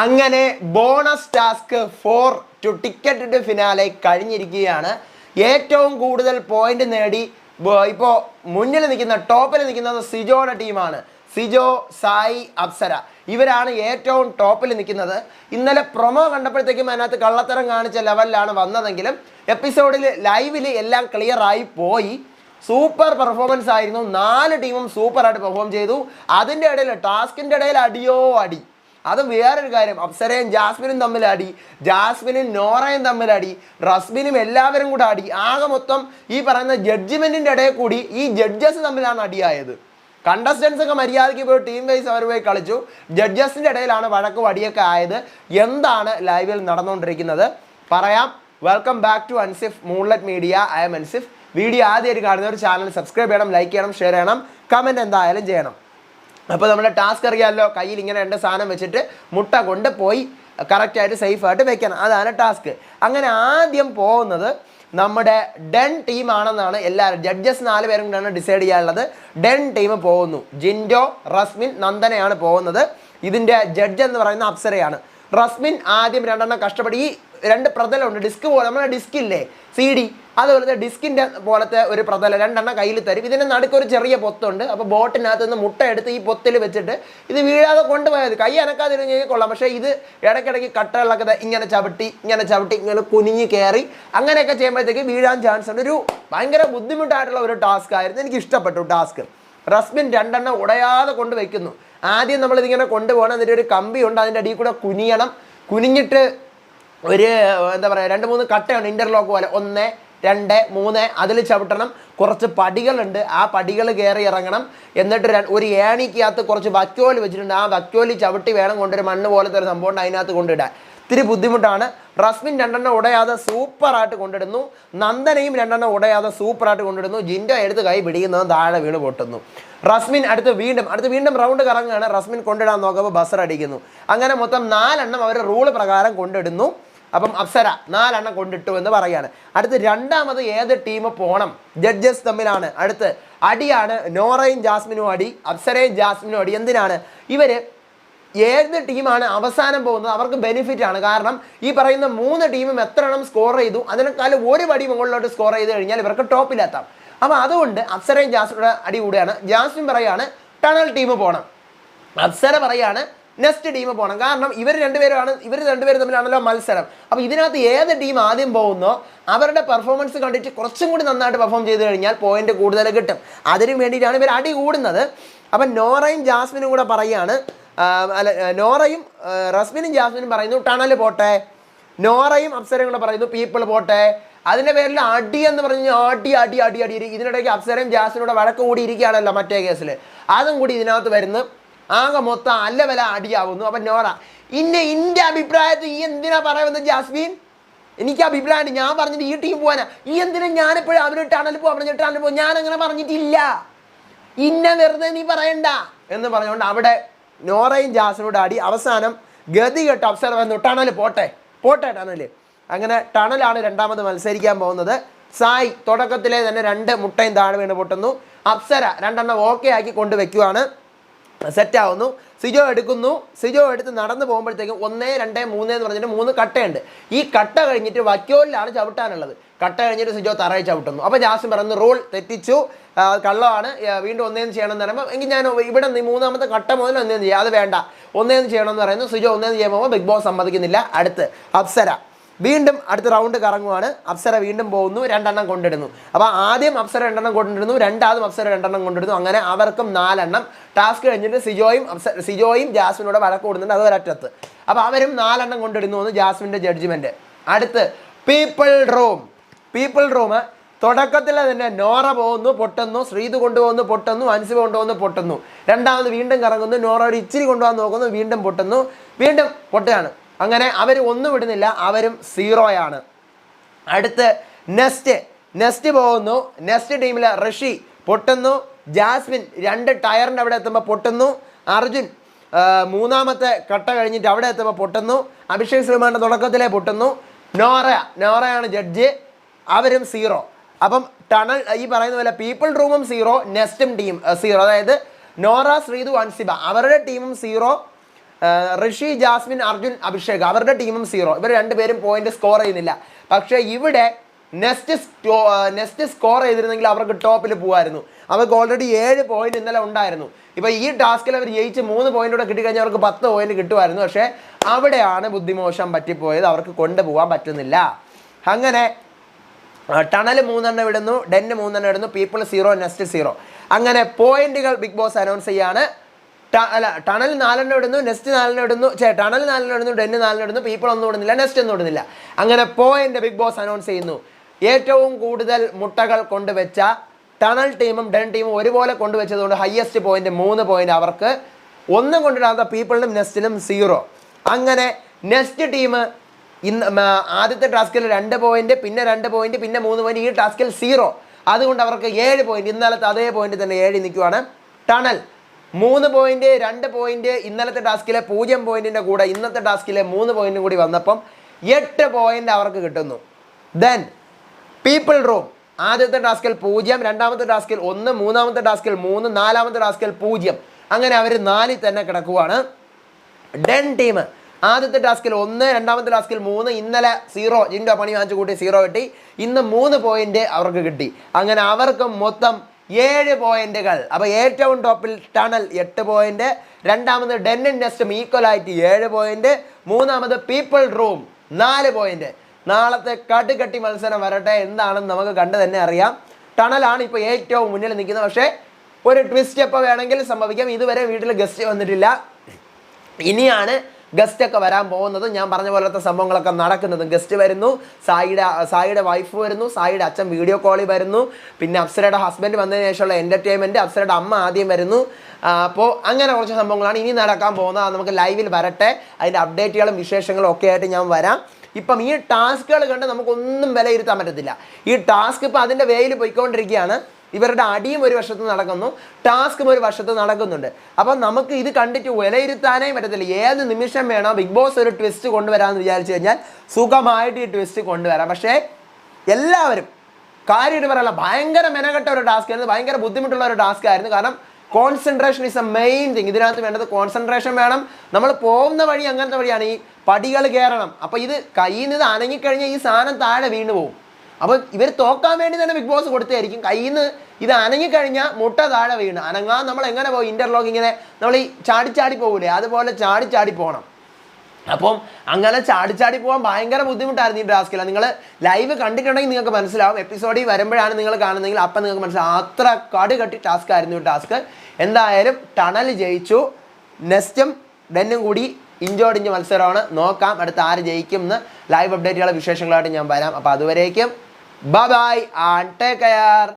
അങ്ങനെ bonus task 4 to ticket to finale കഴിഞ്ഞിരിക്കുകയാണ്. ഏറ്റവും കൂടുതൽ പോയിന്റ് നേടി ഇപ്പോൾ മുന്നിൽ നിൽക്കുന്ന ടോപ്പിൽ നിൽക്കുന്നത് സിജോയുടെ ടീമാണ്. സിജോ, സായി, അപ്സര ഇവരാണ് ഏറ്റവും ടോപ്പിൽ നിൽക്കുന്നത്. ഇന്നലെ പ്രൊമോ കണ്ടപ്പോഴത്തേക്കും അതിനകത്ത് കള്ളത്തരം കാണിച്ച ലെവലിലാണ് വന്നതെങ്കിലും എപ്പിസോഡിൽ ലൈവിൽ എല്ലാം ക്ലിയർ ആയി പോയി. സൂപ്പർ പെർഫോമൻസ് ആയിരുന്നു. 4 ടീമും സൂപ്പറായിട്ട് പെർഫോം ചെയ്തു. അതിൻ്റെ ഇടയിൽ ടാസ്കിൻ്റെ ഇടയിൽ അടിയോ അടി. അത് വേറൊരു കാര്യം. അപ്സരയും ജാസ്മിനും തമ്മിൽ അടി, ജാസ്മിനും നോറയും തമ്മിൽ അടി, റസ്മിനും എല്ലാവരും കൂടെ അടി. ആകെ മൊത്തം ഈ പറയുന്ന ജഡ്ജ്മെന്റിന്റെ ഇടയിൽ കൂടി ഈ ജഡ്ജസ് തമ്മിലാണ് അടിയായത്. കണ്ടസ്റ്റൻസ് ഒക്കെ മര്യാദയ്ക്ക് പോയി ടീം വൈസ് അവർ പോയി കളിച്ചു. ജഡ്ജസിന്റെ ഇടയിലാണ് വഴക്കും അടിയൊക്കെ ആയത്. എന്താണ് ലൈവിൽ നടന്നുകൊണ്ടിരിക്കുന്നത് പറയാം. Welcome back to Ansif Moonlight Media. I am Ansif. Video ആദ്യമായിട്ട് കാണുന്ന ഒരു ചാനൽ സബ്സ്ക്രൈബ് ചെയ്യണം, ലൈക്ക് ചെയ്യണം, ഷെയർ ചെയ്യണം, കമൻറ്റ് എന്തായാലും ചെയ്യണം. അപ്പോൾ നമ്മുടെ ടാസ്ക് അറിയാമല്ലോ, കയ്യിൽ ഇങ്ങനെ 2 സാധനം വെച്ചിട്ട് മുട്ട കൊണ്ട് പോയി കറക്റ്റായിട്ട് സേഫായിട്ട് വെക്കണം. അതാണ് ടാസ്ക്. അങ്ങനെ ആദ്യം പോകുന്നത് നമ്മുടെ ഡെൻ ടീമാണെന്നാണ് എല്ലാവരും ജഡ്ജസ് 4 പേരും കൂടെയാണ് ഡിസൈഡ് ചെയ്യാനുള്ളത്. ഡെൻ ടീം പോകുന്നു. ജിൻഡോ, റസ്മിൻ, നന്ദനയാണ് പോകുന്നത്. ഇതിൻ്റെ ജഡ്ജ് എന്ന് പറയുന്ന അപ്സരയാണ്. റസ്മിൻ ആദ്യം 2 കഷ്ടപ്പെട്ട് ഈ 2 പ്രതലുണ്ട്, ഡിസ്ക് പോലെ, നമ്മുടെ ഡിസ്ക് ഇല്ലേ CD, അതുപോലത്തെ ഡിസ്കിൻ്റെ പോലത്തെ ഒരു പ്രതല 2 കയ്യിൽ തരും. ഇതിൻ്റെ നടുക്കൊരു ചെറിയ പൊത്തുണ്ട്. അപ്പോൾ ബോട്ടിനകത്ത് നിന്ന് മുട്ട എടുത്ത് ഈ പൊത്തിൽ വെച്ചിട്ട് ഇത് വീഴാതെ കൊണ്ടുപോയത്. കൈ അനക്കാതിരുന്ന് കൊള്ളാം. പക്ഷേ ഇത് ഇടയ്ക്കിടയ്ക്ക് കട്ടകളൊക്കെ ഇങ്ങനെ ചവിട്ടി ഇങ്ങനെ കുനിഞ്ഞ് കയറി അങ്ങനെയൊക്കെ ചെയ്യുമ്പോഴത്തേക്ക് വീഴാൻ ചാൻസ് ഉണ്ട്. ഒരു ഭയങ്കര ബുദ്ധിമുട്ടായിട്ടുള്ള ഒരു ടാസ്ക് ആയിരുന്നു. എനിക്ക് ഇഷ്ടപ്പെട്ടു ടാസ്ക്. റസ്മിൻ 2 ഉടയാതെ കൊണ്ട് വയ്ക്കുന്നു. ആദ്യം നമ്മളിതിങ്ങനെ കൊണ്ടുപോകണം. എന്നിട്ട് ഒരു കമ്പിയുണ്ട്, അതിൻ്റെ അടിയിൽ കൂടെ കുനിയണം. കുനിഞ്ഞിട്ട് ഒരു എന്താ പറയുക 2-3 കട്ടയുണ്ട് ഇൻ്റർലോക്ക് പോലെ, 1, 2, 3 അതിൽ ചവിട്ടണം. കുറച്ച് പടികളുണ്ട്, ആ പടികൾ കയറി ഇറങ്ങണം. എന്നിട്ട് ഒരു ഏണിക്കകത്ത് കുറച്ച് വക്കോല് വെച്ചിട്ടുണ്ട്. ആ വക്കോലി ചവിട്ടി വേണം കൊണ്ടൊരു മണ്ണ് പോലത്തെ ഒരു സംഭവം ഉണ്ട്, അതിനകത്ത് കൊണ്ടിടാൻ. ഇത്തിരി ബുദ്ധിമുട്ടാണ്. റസ്മിൻ 2 ഉടയാതെ സൂപ്പറായിട്ട് കൊണ്ടിടുന്നു. നന്ദനയും 2 ഉടയാതെ സൂപ്പറായിട്ട് കൊണ്ടിടുന്നു. ജിൻഡോ എടുത്ത് കൈ പിടിക്കുന്നത് താഴെ വീണ് പൊട്ടുന്നു. റസ്മിൻ അടുത്ത് വീണ്ടും റൗണ്ട് കറങ്ങുകയാണ്. റസ്മിൻ കൊണ്ടിടാൻ നോക്കുമ്പോൾ ബസർ അടിക്കുന്നു. അങ്ങനെ മൊത്തം 4 അവർ റൂള് പ്രകാരം കൊണ്ടിടുന്നു. അപ്പം അപ്സര 4 കൊണ്ടിട്ടു എന്ന് പറയാണ്. അടുത്ത് രണ്ടാമത് ഏത് ടീം പോകണം? ജഡ്ജസ് തമ്മിലാണ്. അടുത്ത് അടിയാണ്. നോറയും ജാസ്മിനും അടി, അപ്സരയും ജാസ്മിനും അടി. എന്തിനാണ്? ഇവർ ഏത് ടീമാണ് അവസാനം പോകുന്നത് അവർക്ക് ബെനിഫിറ്റ് ആണ്. കാരണം ഈ പറയുന്ന 3 ടീമും എത്ര എണ്ണം സ്കോർ ചെയ്തു അതിനേക്കാളും ഒരു പടി മുകളിലോട്ട് സ്കോർ ചെയ്ത് കഴിഞ്ഞാൽ ഇവർക്ക് ടോപ്പിലെത്താം. അപ്പോൾ അതുകൊണ്ട് അപ്സരയും ജാസ്മിനും അടി കൂടെയാണ്. ജാസ്മിൻ പറയാണ് ടണൽ ടീം പോകണം, അപ്സര പറയാണ് നെക്സ്റ്റ് ടീം പോകണം. കാരണം ഇവർ രണ്ടുപേരും തമ്മിലാണല്ലോ മത്സരം. അപ്പോൾ ഇതിനകത്ത് ഏത് ടീം ആദ്യം പോകുന്നോ അവരുടെ പെർഫോമൻസ് കണ്ടിട്ട് കുറച്ചും കൂടി നന്നായിട്ട് പെർഫോം ചെയ്ത് കഴിഞ്ഞാൽ പോയിന്റ് കൂടുതൽ കിട്ടും. അതിനു വേണ്ടിയിട്ടാണ് ഇവർ അടി കൂടുന്നത്. അപ്പം നോറയും ജാസ്മിനും കൂടെ പറയാണ്, നോറയും റസ്മിനും ജാസ്മിനും പറയുന്നു ടണൽ പോട്ടെ. നോറയും അപ്സരയും കൂടെ പറയുന്നു പീപ്പിൾ പോട്ടെ. അതിൻ്റെ പേരിൽ അടി എന്ന് പറഞ്ഞു അടി. ഇതിനിടയ്ക്ക് അപ്സരയും ജാസ്മിനും കൂടെ വഴക്ക് കൂടി ഇരിക്കുകയാണല്ലോ മറ്റേ കേസിൽ. അതും കൂടി ഇതിനകത്ത് വരുന്നു. ആകെ മൊത്തം അല്ലവല അടിയാവുന്നു. അപ്പം നോറ എൻ്റെ അഭിപ്രായത്തിൽ ഈ എന്തിനാ പറയുന്നത് ജാസ്മിൻ? എനിക്ക് അഭിപ്രായമുണ്ട്. ഞാൻ പറഞ്ഞത് ഈ ടീം പോകാനാ. ഈ എന്തിനാ ഞാനിപ്പോഴും അവർ ടണൽ പോകും? ഞാനങ്ങനെ പറഞ്ഞിട്ടില്ല. വെറുതെ നീ പറയണ്ട എന്ന് പറഞ്ഞുകൊണ്ട് അവിടെ നോറയും ജാസ്മിനോട് അടി. അവസാനം ഗതി കെട്ട് അപ്സര വന്നു ടണൽ പോട്ടെ ടണൽ. അങ്ങനെ ടണലാണ് രണ്ടാമത് മത്സരിക്കാൻ പോകുന്നത്. സായി തുടക്കത്തിലെ തന്നെ 2 മുട്ടയും താഴെ വീണ് പൊട്ടുന്നു. അപ്സര 2 ഓക്കെ ആക്കി കൊണ്ട് വെക്കുവാണ്. സെറ്റാവുന്നു. സിജോ എടുത്ത് നടന്നു പോകുമ്പോഴത്തേക്കും 1, 2, 3 എന്ന് പറഞ്ഞിട്ട് 3 കട്ടയുണ്ട്. ഈ കട്ട കഴിഞ്ഞിട്ട് വക്കോലിലാണ് ചവിട്ടാനുള്ളത്. കട്ട കഴിഞ്ഞിട്ട് സിജോ തറയിൽ ചവിട്ടുന്നു. അപ്പോൾ ജാസ്മിൻ പറയുന്നു റൂൾ തെറ്റിച്ചു, കള്ളമാണ്, വീണ്ടും 1 ചെയ്യണമെന്ന് പറയുമ്പോൾ എങ്കിൽ ഞാൻ ഇവിടെ 3ാമത്തെ കട്ട മുതൽ 1 ചെയ്യാം, അത് വേണ്ട 1 ചെയ്യണമെന്ന് പറയുന്നു. സിജോ 1 ചെയ്യുമ്പോൾ ബിഗ് ബോസ് സമ്മതിക്കുന്നില്ല. അടുത്ത് അപ്സര വീണ്ടും അടുത്ത റൗണ്ട് കറങ്ങുവാണ്. അപ്സര വീണ്ടും പോകുന്നു, 2 കൊണ്ടിടുന്നു. അപ്പോൾ ആദ്യം അപ്സര 2 കൊണ്ടിടുന്നു, രണ്ടാമതും അപ്സര 2 കൊണ്ടിടുന്നു. അങ്ങനെ അവർക്കും 4 ടാസ്ക് കഴിഞ്ഞിട്ട് സിജോയും ജാസ്മിനോട് വഴക്ക് കൂടുന്നുണ്ട്. അത് ഒരറ്റത്ത്. അപ്പോൾ അവരും 4 കൊണ്ടിടുന്നു എന്ന് ജാസ്മിൻ്റെ ജഡ്ജ്മെൻറ്റ്. അടുത്ത് പീപ്പിൾ റൂം തുടക്കത്തിൽ തന്നെ നോറ പോകുന്നു, പൊട്ടുന്നു. ശ്രീതു കൊണ്ടുപോകുന്നു, പൊട്ടുന്നു. അൻസിബ കൊണ്ടുപോകുന്നു, പൊട്ടുന്നു. രണ്ടാമത് വീണ്ടും കറങ്ങുന്നു. നോറ ഒരു ഇച്ചിരി കൊണ്ടുപോകാൻ നോക്കുന്നു, വീണ്ടും പൊട്ടുന്നു, വീണ്ടും പൊട്ടുകയാണ്. അങ്ങനെ അവർ ഒന്നും വിടുന്നില്ല, അവരും 0 അടുത്ത് നെക്സ്റ്റ് പോകുന്നു. നെക്സ്റ്റ് ടീമിൽ ഋഷി പൊട്ടുന്നു. ജാസ്മിൻ 2 ടയറിൻ്റെ അവിടെ എത്തുമ്പോൾ പൊട്ടുന്നു. അർജുൻ 3ാമത്തെ കട്ട കഴിഞ്ഞിട്ട് അവിടെ എത്തുമ്പോൾ പൊട്ടുന്നു. അഭിഷേക് ശ്രീമാൻ്റെ തുടക്കത്തിലെ പൊട്ടുന്നു. നോറയാണ് ജഡ്ജ്, അവരും 0. അപ്പം ടണൽ ഈ പറയുന്ന പോലെ പീപ്പിൾ റൂമും 0, നെക്സ്റ്റും ടീം 0. അതായത് നോറ, ശ്രീതു, അൻസിബ അവരുടെ ടീമും 0, ഋഷി, ജാസ്മിൻ, അർജുൻ, അഭിഷേക് അവരുടെ ടീമും 0. ഇവർ രണ്ടുപേരും പോയിന്റ് സ്കോർ ചെയ്യുന്നില്ല. പക്ഷേ ഇവിടെ നെക്സ്റ്റ് സ്കോർ ചെയ്തിരുന്നെങ്കിൽ അവർക്ക് ടോപ്പിൽ പോകുമായിരുന്നു. അവർക്ക് ഓൾറെഡി 7 പോയിന്റ് ഇന്നലെ ഉണ്ടായിരുന്നു. ഇപ്പോൾ ഈ ടാസ്കിൽ അവർ ജയിച്ച് 3 പോയിന്റ് കൂടെ കിട്ടിക്കഴിഞ്ഞാൽ അവർക്ക് 10 പോയിന്റ് കിട്ടുമായിരുന്നു. പക്ഷേ അവിടെയാണ് ബുദ്ധിമോശം പറ്റിപ്പോയത്, അവർക്ക് കൊണ്ടുപോകാൻ പറ്റുന്നില്ല. അങ്ങനെ ടണൽ 3 ഇടുന്നു, ഡെന്ന് 3 ഇടുന്നു, പീപ്പിൾ 0, നെക്സ്റ്റ് 0. അങ്ങനെ പോയിന്റുകൾ ബിഗ് ബോസ് അനൗൺസ് ചെയ്യാണ്. ടണൽ 4 ഇടുന്നു, നെക്സ്റ്റ് 4 ഇടുന്നു, ടണൽ 4 ഇടുന്നു, ഡെന്ന് 4 ഇടുന്നു, പീപ്പിൾ ഒന്നും ഇടുന്നില്ല, നെക്സ്റ്റ് ഒന്നും ഇടുന്നില്ല. അങ്ങനെ പോയിന്റ് ബിഗ് ബോസ് അനൗൺസ് ചെയ്യുന്നു. ഏറ്റവും കൂടുതൽ മുട്ടകൾ കൊണ്ടുവച്ച ടണൽ ടീമും ഡെൻ ടീമും ഒരുപോലെ കൊണ്ടുവച്ചതുകൊണ്ട് ഹയസ്റ്റ് പോയിന്റ് 3 പോയിന്റ് അവർക്ക്. ഒന്നും കൊണ്ടിടാത്ത പീപ്പിളിനും നെക്സ്റ്റിനും 0. അങ്ങനെ നെക്സ്റ്റ് ടീം ആദ്യത്തെ ടാസ്കിൽ 2 പോയിന്റ്, പിന്നെ 2 പോയിന്റ്, പിന്നെ 3 പോയിന്റ്, ഈ ടാസ്കിൽ 0. അതുകൊണ്ട് അവർക്ക് 7 പോയിന്റ്. ഇന്നലത്തെ അതേ പോയിന്റ് തന്നെ 7 നിൽക്കുവാണ്. ടണൽ 3 പോയിന്റ്, 2 പോയിന്റ്, ഇന്നലത്തെ ടാസ്കിലെ 0 പോയിന്റിന്റെ കൂടെ ഇന്നത്തെ ടാസ്കിലെ 3 പോയിന്റും കൂടി വന്നപ്പം 8 പോയിന്റ് അവർക്ക് കിട്ടുന്നു. ദെൻ പീപ്പിൾ റൂം ആദ്യത്തെ ടാസ്കിൽ 0, രണ്ടാമത്തെ ടാസ്കിൽ 1, മൂന്നാമത്തെ ടാസ്കിൽ 3, നാലാമത്തെ ടാസ്കിൽ 0. അങ്ങനെ അവർ 4 തന്നെ കിടക്കുവാണ്. ഡെൻ ടീം ആദ്യത്തെ ടാസ്കിൽ 1, രണ്ടാമത്തെ ടാസ്കിൽ 3, ഇന്നലെ 0, ജിൻഡോ പണി വാങ്ങിച്ചു കൂട്ടി 0 കിട്ടി. ഇന്ന് 3 പോയിന്റ് അവർക്ക് കിട്ടി. അങ്ങനെ അവർക്ക് മൊത്തം 7 പോയിന്റുകൾ. അപ്പോൾ ഏറ്റവും ടോപ്പിൽ ടണൽ 8 പോയിന്റ്, രണ്ടാമത് ഡെന്നും നെക്സ്റ്റും ഈക്വലായിട്ട് 7 പോയിന്റ്, മൂന്നാമത് പീപ്പിൾ റൂം 4 പോയിന്റ്. നാളത്തെ കടുകട്ടി മത്സരം വരട്ടെ, എന്താണെന്ന് നമുക്ക് കണ്ടു തന്നെ അറിയാം. ടണലാണ് ഇപ്പോൾ ഏറ്റവും മുന്നിൽ നിൽക്കുന്നത്. പക്ഷേ ഒരു ട്വിസ്റ്റ് എപ്പോൾ വേണമെങ്കിലും സംഭവിക്കാം. ഇതുവരെ വീട്ടിൽ ഗസ്റ്റ് വന്നിട്ടില്ല, ഇനിയാണ് ഗസ്റ്റ് ഒക്കെ വരാൻ പോകുന്നത്. ഞാൻ പറഞ്ഞ പോലത്തെ സംഭവങ്ങളൊക്കെ നടക്കുന്നത്. ഗസ്റ്റ് വരുന്നു, സായിയുടെ വൈഫ് വരുന്നു, സായിയുടെ അച്ഛൻ വീഡിയോ കോളിൽ വരുന്നു, പിന്നെ അപ്സരയുടെ ഹസ്ബൻഡ് വന്നതിന് ശേഷമുള്ള എൻ്റർടൈൻമെൻറ്റ്, അപ്സരയുടെ അമ്മ ആദ്യം വരുന്നു. അപ്പോൾ അങ്ങനെ കുറച്ച് സംഭവങ്ങളാണ് ഇനി നടക്കാൻ പോകുന്നത്. അത് നമുക്ക് ലൈവിൽ വരട്ടെ, അതിൻ്റെ അപ്ഡേറ്റുകളും വിശേഷങ്ങളും ഒക്കെ ആയിട്ട് ഞാൻ വരാം. ഇപ്പം ഈ ടാസ്കുകൾ കണ്ട് നമുക്കൊന്നും വിലയിരുത്താൻ പറ്റത്തില്ല. ഈ ടാസ്ക് ഇപ്പോൾ അതിൻ്റെ വേയിൽ പോയിക്കൊണ്ടിരിക്കുകയാണ്. ഇവരുടെ അടിയും ഒരു വശത്ത് നടക്കുന്നു, ടാസ്കും ഒരു വശത്ത് നടക്കുന്നുണ്ട്. അപ്പം നമുക്ക് ഇത് കണ്ടിട്ട് വിലയിരുത്താനേ പറ്റത്തില്ല. ഏത് നിമിഷം വേണം ബിഗ് ബോസ് ഒരു ട്വിസ്റ്റ് കൊണ്ടുവരാമെന്ന് വിചാരിച്ചു കഴിഞ്ഞാൽ സുഖമായിട്ട് ഈ ട്വിസ്റ്റ് കൊണ്ടുവരാം. പക്ഷേ എല്ലാവരും കാര്യമായിട്ട് പറയല്ല, ഭയങ്കര മെനക്കെട്ട ഒരു ടാസ്ക് ആയിരുന്നു, ഭയങ്കര ബുദ്ധിമുട്ടുള്ള ഒരു ടാസ്ക് ആയിരുന്നു. കാരണം concentration is A main thing. ഇതിനകത്ത് വേണ്ടത് കോൺസെൻട്രേഷൻ വേണം. നമ്മൾ പോകുന്ന വഴി അങ്ങനത്തെ വഴിയാണ്, ഈ പടികൾ കയറണം. അപ്പോൾ ഇത് കയ്യിൽ നിന്ന് അനങ്ങിക്കഴിഞ്ഞാൽ ഈ സാധനം താഴെ വീണ് പോകും. അപ്പോൾ ഇവർ തോക്കാൻ വേണ്ടി തന്നെ ബിഗ് ബോസ് കൊടുത്തായിരിക്കും. കയ്യിൽ നിന്ന് ഇത് അനങ്ങിക്കഴിഞ്ഞാൽ മുട്ട താഴെ വീണ് അനങ്ങാൻ നമ്മൾ എങ്ങനെ പോകും? ഇൻ്റർലോക്ക് ഇങ്ങനെ നമ്മൾ ഈ ചാടി പോകില്ലേ, അതുപോലെ ചാടി പോകണം. അപ്പം അങ്ങനെ ചാടി പോകാൻ ഭയങ്കര ബുദ്ധിമുട്ടായിരുന്നു ഈ ടാസ്കിൽ. നിങ്ങൾ ലൈവ് കണ്ടിട്ടുണ്ടെങ്കിൽ നിങ്ങൾക്ക് മനസ്സിലാവും. എപ്പിസോഡിൽ വരുമ്പോഴാണ് നിങ്ങൾ കാണുന്നതെങ്കിൽ അപ്പം നിങ്ങൾക്ക് മനസ്സിലാവും അത്ര കടുകട്ടി ടാസ്ക് ആയിരുന്നു ഈ ടാസ്ക്. എന്തായാലും ടണൽ ജയിച്ചു. നെക്സ്റ്റും ഡെന്നും കൂടി ഇഞ്ചോടിഞ്ച് മത്സരമാണ്. നോക്കാം അടുത്ത ആര് ജയിക്കും എന്ന്. ലൈവ് അപ്ഡേറ്റുകളെ വിശേഷങ്ങളായിട്ട് ഞാൻ വരാം. അപ്പോൾ അതുവരേക്കും ബൈ ആൻഡ് ടേക്ക് കെയർ.